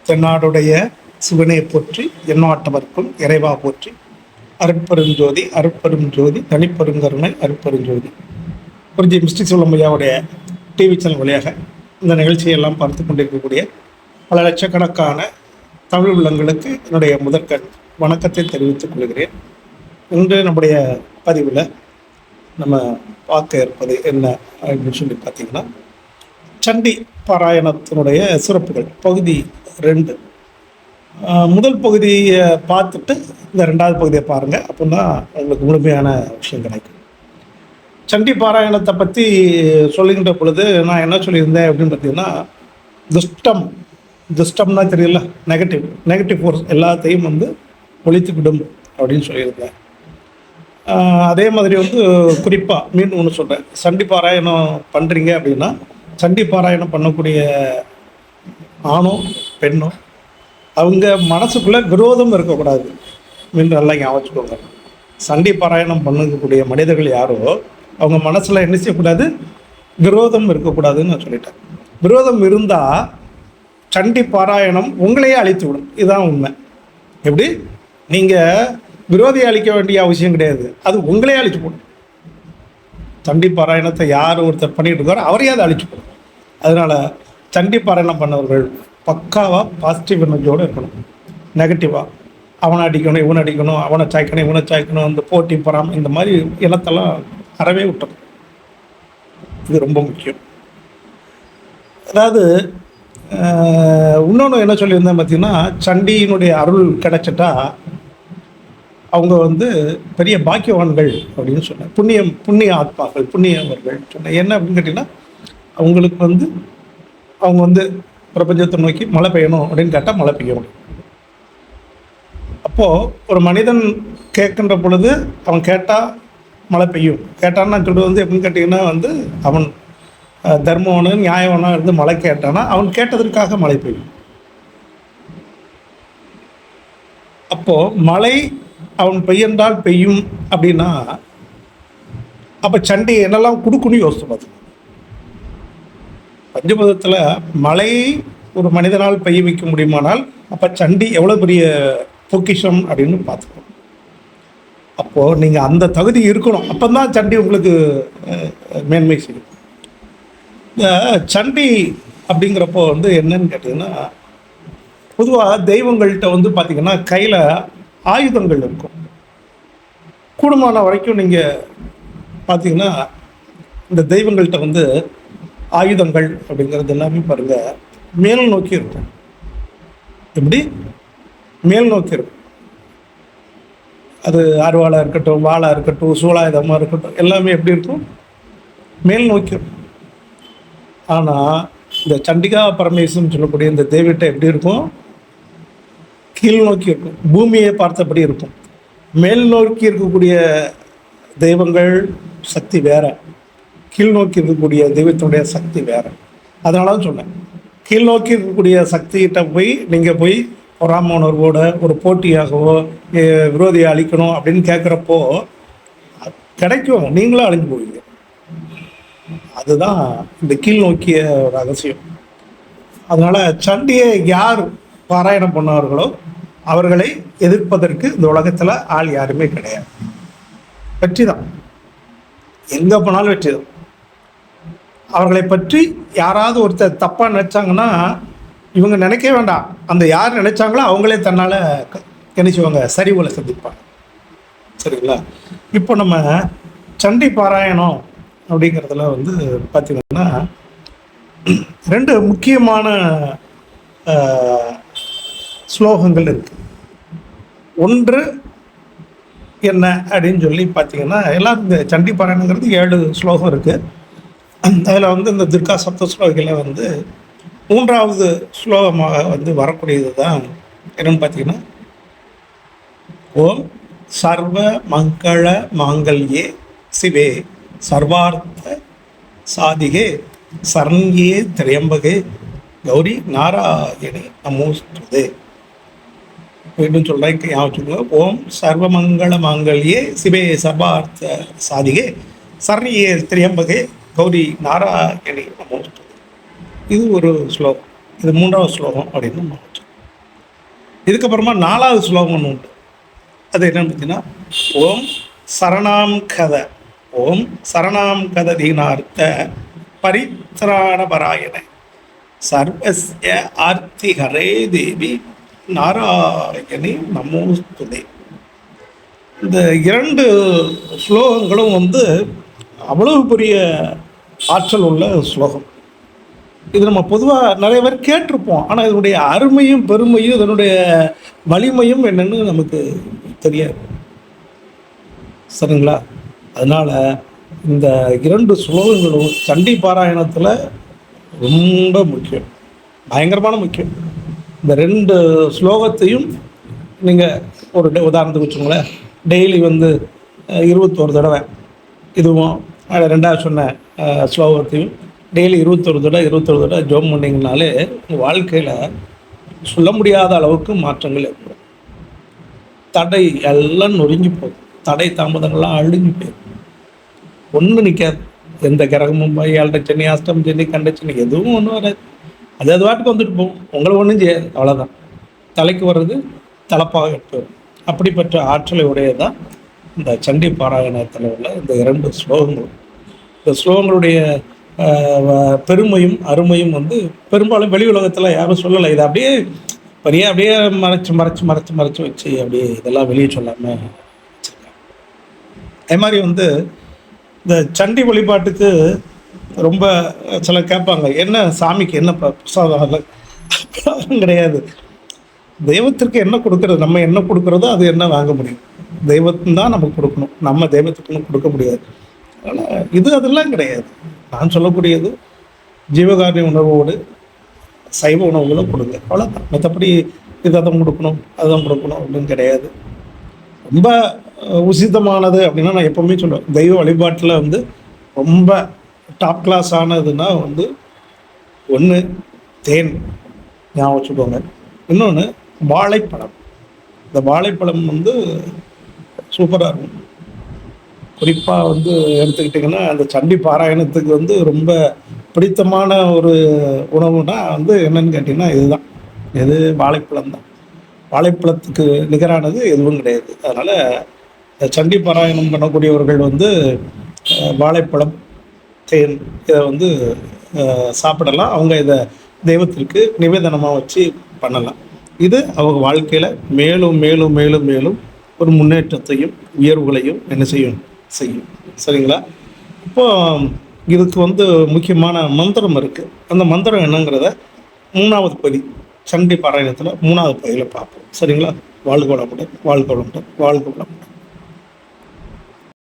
தென்னாடுடைய சிவனை போற்றி எண்ணாட்டவர்க்கும் இறைவா போற்றி அருட்பெருஞ்சோதி அருட்பெரும் ஜோதி தனிப்பெருங்கருணை அருட்பெருஞ்சோதி. குறிஞ்சி மிஸ்டிக் சொல்லும் ஐயாவுடைய டிவி சேனல் வழியாக இந்த நிகழ்ச்சியெல்லாம் பார்த்து கொண்டிருக்கக்கூடிய பல லட்சக்கணக்கான தமிழ் உள்ளங்களுக்கு என்னுடைய முதற்கண் வணக்கத்தை தெரிவித்துக் கொள்கிறேன். இன்று நம்முடைய பதிவில் நம்ம பார்க்க இருப்பது என்ன அப்படின்னு சொல்லி பார்த்தீங்கன்னா, சண்டி பாராயணத்தினுடைய சிறப்புகள் பகுதி 2. முதல் பகுதியை பார்த்துட்டு இந்த 2வது பகுதியை பாருங்கள். அப்போ தான் உங்களுக்கு முழுமையான விஷயம் கிடைக்கும். சண்டி பாராயணத்தை பற்றி சொல்லுகின்ற பொழுது நான் என்ன சொல்லியிருந்தேன் அப்படின்னு பார்த்தீங்கன்னா, துஷ்டம்னா தெரியல, நெகட்டிவ் ஃபோர்ஸ் எல்லாத்தையும் ஒழித்து விடும் அப்படின்னு சொல்லியிருந்தேன். அதே மாதிரி குறிப்பாக மீண்டும் ஒன்று சொல்கிறேன், சண்டி பாராயணம் பண்ணுறீங்க அப்படின்னா சண்டி பாராயணம் பண்ணக்கூடிய ஆணோ பெண்ணோ அவங்க மனசுக்குள்ளே விரோதம் இருக்கக்கூடாது. மீண்டும் நல்லா ஞாபகம் வச்சுக்கோங்க. சண்டி பாராயணம் பண்ணக்கூடிய மனிதர்கள் யாரோ அவங்க மனசில் என்ன செய்யக்கூடாது, விரோதம் இருக்கக்கூடாதுன்னு நான் சொல்லிட்டேன். விரோதம் இருந்தால் சண்டி பாராயணம் உங்களையே அழித்து விடும். இதுதான் உண்மை. எப்படி நீங்கள் விரோதியை அழிக்க வேண்டிய அவசியம் கிடையாது, அது உங்களையே அழிச்சு போடும். சண்டி பாராயணத்தை யார் ஒருத்தர் பண்ணிட்டு இருக்காரோ அவரையே அதை அழிச்சு போடும். அதனால் சண்டி பாராயணம் பண்ணவர்கள் பக்காவாக பாசிட்டிவ் எனர்ஜியோடு இருக்கணும். நெகட்டிவாக அவனை அடிக்கணும், இவனை அடிக்கணும், அவனை சாய்க்கணும், இவனை சாய்க்கணும், இந்த போட்டி பொறாமை இந்த மாதிரி இனத்தெல்லாம் அறவே விட்டணும். இது ரொம்ப முக்கியம். அதாவது இன்னொன்று என்ன சொல்லியிருந்தேன் பார்த்தீங்கன்னா, சண்டியினுடைய அருள் கிடைச்சிட்டா அவங்க பெரிய பாக்கியவான்கள் அப்படின்னு சொன்னேன். புண்ணிய ஆத்மாக்கள், புண்ணியவர்கள் சொன்னேன். என்ன அப்படின்னு கேட்டிங்கன்னா, அவங்களுக்கு அவங்க பிரபஞ்சத்தை நோக்கி மழை பெய்யணும் அப்படின்னு கேட்டால் மழை பெய்யணும். அப்போது ஒரு மனிதன் கேட்கின்ற பொழுது அவன் கேட்டால் மழை பெய்யும். கேட்டான்னு நான் சொல்கிறது எப்படின்னு கேட்டிங்கன்னா, அவன் தர்மவனு நியாயவனாக இருந்து மழை கேட்டானா அவன் கேட்டதற்காக மழை பெய்யும். அப்போது மழை அவன் பெய்யென்றால் பெய்யும் அப்படின்னா அப்போ சண்டி என்னெல்லாம் கொடுக்குன்னு யோசித்து பார்த்து. பஞ்சபதத்தில் மழை ஒரு மனிதனால் பெய்ய வைக்க முடியுமானால் அப்போ சண்டி எவ்வளோ பெரிய பொக்கிஷம் அப்படின்னு பார்த்துக்கணும். அப்போது நீங்கள் அந்த தகுதி இருக்கணும். அப்போ தான் சண்டி உங்களுக்கு மேன்மை செய்யும். இந்த சண்டி அப்படிங்கிறப்போ என்னன்னு கேட்டிங்கன்னா, பொதுவாக தெய்வங்கள்கிட்ட பார்த்திங்கன்னா கையில் ஆயுதங்கள் இருக்கும். கூடுமான வரைக்கும் நீங்கள் பார்த்தீங்கன்னா இந்த தெய்வங்கள்கிட்ட ஆயுதங்கள் அப்படிங்கிறது எல்லாமே பாருங்கள் மேல் நோக்கி இருக்கும். எப்படி மேல் நோக்கி இருக்கும். அது அருவாளாக இருக்கட்டும், வாளாக இருக்கட்டும், சூலாயுதமாக இருக்கட்டும், எல்லாமே எப்படி இருக்கும், மேல் நோக்கி இருக்கும். ஆனால் இந்த சண்டிகா பரமேஸ்வரன் சொல்லக்கூடிய இந்த தெய்வத்தை எப்படி இருக்கும், கீழ் நோக்கி இருக்கும், பூமியை பார்த்தபடி இருக்கும். மேல் நோக்கி இருக்கக்கூடிய தெய்வங்கள் சக்தி வேற, கீழ் நோக்கி இருக்கக்கூடிய தெய்வத்தினுடைய சக்தி வேற. அதனால தான் சொன்னேன், கீழ் நோக்கி இருக்கக்கூடிய சக்திகிட்ட நீங்கள் போய் பொறாம உணர்வோட ஒரு போட்டியாகவோ விரோதியை அழிக்கணும் அப்படின்னு கேட்குறப்போ கிடைக்கும், நீங்களும் அழிஞ்சு போவீங்க. அதுதான் இந்த கீழ் நோக்கிய ஒரு ரகசியம். அதனால் சண்டியை யார் பாராயணம் பண்ணவர்களோ அவர்களை எதிர்ப்பதற்கு இந்த உலகத்தில் ஆள் யாருமே கிடையாது. வெற்றி தான், எங்கே போனாலும் வெற்றி தான். அவர்களை பற்றி யாராவது ஒருத்தர் தப்பாக நினச்சாங்கன்னா இவங்க நினைக்க வேண்டாம், அந்த யார் நினைச்சாங்களோ அவங்களே தன்னால் நினைச்சுவாங்க, சரிவுகளை சந்திப்பாங்க. சரிங்களா? இப்போ நம்ம சண்டி பாராயணம் அப்படிங்கிறதுல பார்த்திங்கன்னா 2 முக்கியமான ஸ்லோகங்கள் இருக்குது. ஒன்று என்ன அப்படின்னு சொல்லி பார்த்தீங்கன்னா, எல்லாம் இந்த சண்டி பாராயணங்கிறது 7 ஸ்லோகம் இருக்குது. அதில் இந்த துர்கா சப்த ஸ்லோகில் 3வது ஸ்லோகமாக வரக்கூடியது தான் என்னன்னு பார்த்தீங்கன்னா, ஓம் சர்வ மங்கள மாங்கல்யே சிவே சர்வார்த்த சாதிகே சரண்யே திரியம்பகே கௌரி நாராயணி நமோஸ்துதே. அப்படின்னு சொல்கிறேன், ஞாபகம். ஓம் சர்வமங்கள மாங்கல்யே சிவே சர்வார்த்த சாதிகே சரண்யே திரியம்பகே கௌரி நாராயணி நமோஸ்துதே. இது ஒரு ஸ்லோகம். இது 3வது ஸ்லோகம் அப்படின்னு நம்ம வச்சோம். இதுக்கப்புறமா 4வது ஸ்லோகம் ஒன்று உண்டு. அது என்னன்னு பார்த்தீங்கன்னா, ஓம் சரணாம் கத ஓம் சரணாம் கத தீனார்த்த பரித்ராணபராயண சர்வஸ்ய ஆர்த்தி ஹரே தேவி நாராயணி நமோஸ்துதே. இந்த 2 ஸ்லோகங்களும் வந்து அவ்வளவு பெரிய ஆற்றல் உள்ள ஸ்லோகம். இது நம்ம பொதுவாக நிறைய பேர் கேட்டிருப்போம், ஆனால் இதனுடைய அருமையும் பெருமையும் இதனுடைய வலிமையும் என்னன்னு நமக்கு தெரியாது. சரிங்களா? அதனால் இந்த 2 ஸ்லோகங்களும் சண்டி பாராயணத்தில் ரொம்ப முக்கியம், பயங்கரமான முக்கியம். இந்த 2 ஸ்லோகத்தையும் நீங்கள் ஒரு உதாரணத்துக்கு வச்சுங்களேன், டெய்லி வந்து 21 தடவை இதுவும் 2வது சொன்ன ஸ்லோகத்தையும் டெய்லி 21 தடவை ஜோம் பண்ணிங்கனாலே உங்கள் வாழ்க்கையில் சொல்ல முடியாத அளவுக்கு மாற்றங்கள் ஏற்படும். தடை எல்லாம் நொறுங்கி போகும், தடை தாமதங்கள்லாம் அழிஞ்சு போயிடும், ஒன்றும் நிற்காது. எந்த கிரகமும் 7 சனி, அஷ்டம் சனி, கண்ட சனி எதுவும் ஒன்றும் வராது. அது வாட்டுக்கு வந்துட்டு போகும், உங்களை ஒன்றும் செய்யாது. அவ்வளோதான். தலைக்கு வர்றது தலப்பாக எடுத்துரும். அப்படிப்பட்ட ஆற்றலை உடையதான் இந்த சண்டி பாராயணத்தில் உள்ள இந்த 2 ஸ்லோகங்கள். இந்த ஸ்லோகங்களுடைய பெருமையும் அருமையும் வந்து பெரும்பாலும் வெளி உலகத்தில் யாரும் சொல்லலை. இதை அப்படியே மறைச்சு வச்சு அப்படியே இதெல்லாம் வெளியே சொல்லாமல் வச்சுருக்காங்க. அதே மாதிரி வந்து இந்த சண்டி வழிபாட்டுக்கு ரொம்ப சில கேட்பாங்க, என்ன சாமிக்கு என்ன பிரசாதம் கிடையாது. தெய்வத்திற்கு என்ன கொடுக்கறது, நம்ம என்ன கொடுக்குறதோ அது என்ன வாங்க முடியும். தெய்வத்தான் நமக்கு கொடுக்கணும், நம்ம தெய்வத்துக்குன்னு கொடுக்க முடியாது. அதனால் அதெல்லாம் கிடையாது. நான் சொல்லக்கூடியது ஜீவகாரணி உணர்வோடு சைவ உணவுகளும் கொடுங்க, அவ்வளோதான். மற்றபடி இதான் கொடுக்கணும் அதுதான் கொடுக்கணும் அப்படின்னு கிடையாது. ரொம்ப உசிதமானது அப்படின்னா நான் எப்போவுமே சொல்லுவேன், தெய்வ வழிபாட்டில் வந்து ரொம்ப டாப் கிளாஸ் ஆனதுன்னா வந்து ஒன்று தேன், ஞாபகம் வச்சுக்கோங்க. இன்னொன்று வாழைப்பழம். இந்த வாழைப்பழம் வந்து சூப்பராக இருக்கும். குறிப்பாக வந்து எடுத்துக்கிட்டிங்கன்னா அந்த சண்டி பாராயணத்துக்கு வந்து ரொம்ப பிடித்தமான ஒரு உணவுனா வந்து என்னன்னு கேட்டிங்கன்னா இதுதான், எது வாழைப்பழம் தான். வாழைப்பழத்துக்கு நிகரானது எதுவும் கிடையாது. அதனால் இந்த சண்டி பாராயணம் பண்ணக்கூடியவர்கள் வந்து வாழைப்பழம், தேன் இதை வந்து சாப்பிடலாம். அவங்க இதை தெய்வத்திற்கு நிவேதனமாக வச்சு பண்ணலாம். இது அவங்க வாழ்க்கையில் மேலும் மேலும் மேலும் மேலும் ஒரு முன்னேற்றத்தையும் உயர்வுகளையும் என்ன செய்யும். சரிங்களா? இப்போ இதுக்கு வந்து முக்கியமான மந்திரம் இருக்குது. அந்த மந்திரம் என்னங்கிறத 3வது பகுதி சண்டி பாராயணத்தில் 3வது பகுதியில் பார்ப்போம். சரிங்களா? வாழ்க வளமுடன், வாழ்க வளமுடன், வாழ்க வளமுடன்.